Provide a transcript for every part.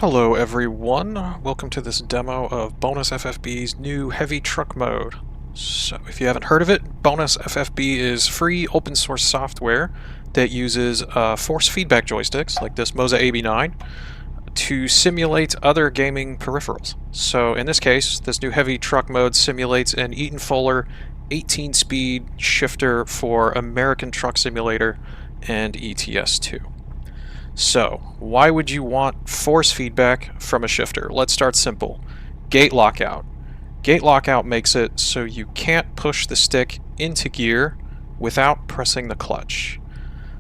Hello everyone, welcome to this demo of Bonus FFB's new heavy truck mode. So if you haven't heard of it, Bonus FFB is free open source software that uses force feedback joysticks like this Moza AB9 to simulate other gaming peripherals. So in this case, this new heavy truck mode simulates an Eaton-Fuller 18-speed shifter for American Truck Simulator and ETS2. So, why would you want force feedback from a shifter? Let's start simple. Gate lockout. Gate lockout makes it so you can't push the stick into gear without pressing the clutch.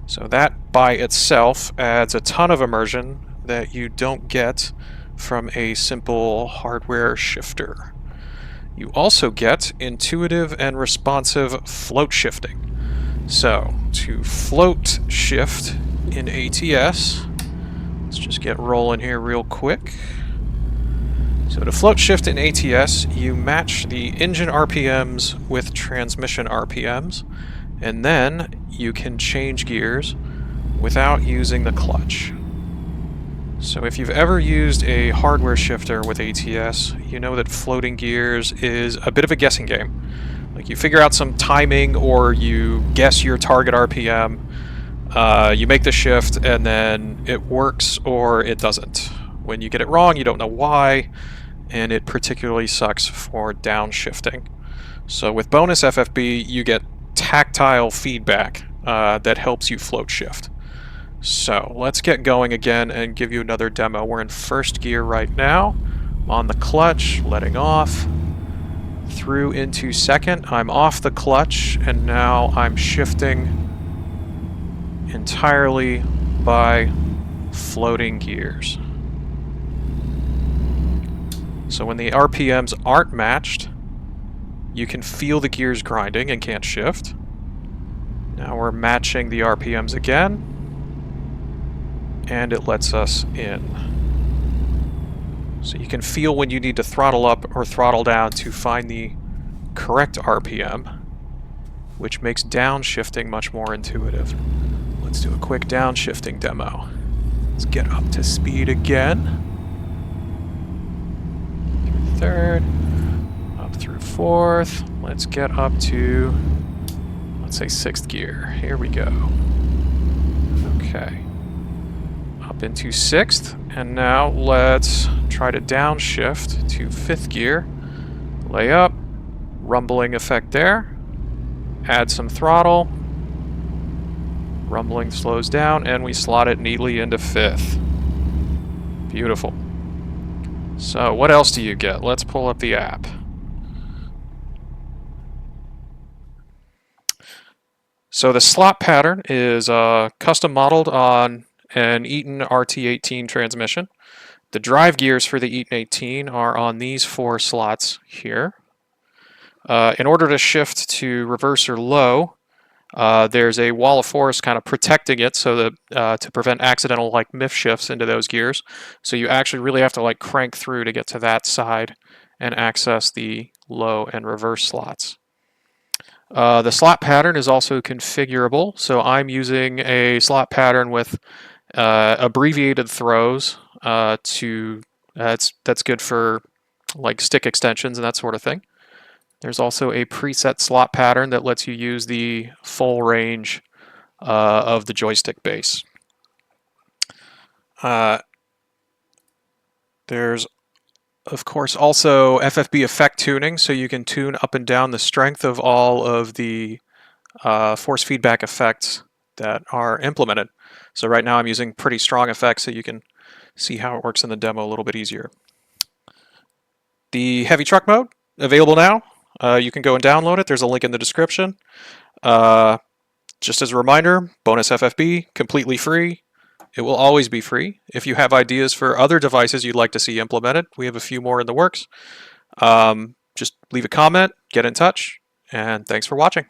So that by itself adds a ton of immersion that you don't get from a simple hardware shifter. You also get intuitive and responsive float shifting. So, to float shift in ATS, let's just get rolling here real quick. So to float shift in ATS, you match the engine RPMs with transmission RPMs, and then you can change gears without using the clutch. So if you've ever used a hardware shifter with ATS, you know that floating gears is a bit of a guessing game. Like you figure out some timing or you guess your target RPM, you make the shift and then it works or it doesn't. When you get it wrong, you don't know why, and it particularly sucks for downshifting. So with Bonus FFB, you get tactile feedback that helps you float shift. So let's get going again and give you another demo. We're in first gear right now. I'm on the clutch, letting off. Through into second, I'm off the clutch, and now I'm shifting entirely by floating gears. So when the RPMs aren't matched, you can feel the gears grinding and can't shift. Now we're matching the RPMs again, and it lets us in. So you can feel when you need to throttle up or throttle down to find the correct RPM, which makes downshifting much more intuitive. Let's do a quick downshifting demo. Let's get up to speed again. Through third, up through fourth. Let's get up to, let's say, sixth gear. Here we go. Okay. Up into sixth, and now let's try to downshift to fifth gear. Lay up, rumbling effect there. Add some throttle. Rumbling slows down, and we slot it neatly into fifth. Beautiful. So what else do you get? Let's pull up the app. So the slot pattern is custom modeled on an Eaton RT18 transmission. The drive gears for the Eaton 18 are on these four slots here. In order to shift to reverse or low, there's a wall of force kind of protecting it so that to prevent accidental like miff shifts into those gears. So you actually really have to like crank through to get to that side and access the low and reverse slots. The slot pattern is also configurable. So I'm using a slot pattern with abbreviated throws that's good for like stick extensions and that sort of thing. There's also a preset slot pattern that lets you use the full range of the joystick base. There's, of course, also FFB effect tuning, so you can tune up and down the strength of all of the force feedback effects that are implemented. So right now I'm using pretty strong effects so you can see how it works in the demo a little bit easier. The heavy truck mode, available now. You can go and download it. There's a link in the description. Just as a reminder, Bonus FFB, completely free. It will always be free. If you have ideas for other devices you'd like to see implemented, we have a few more in the works. Just leave a comment, get in touch, and thanks for watching.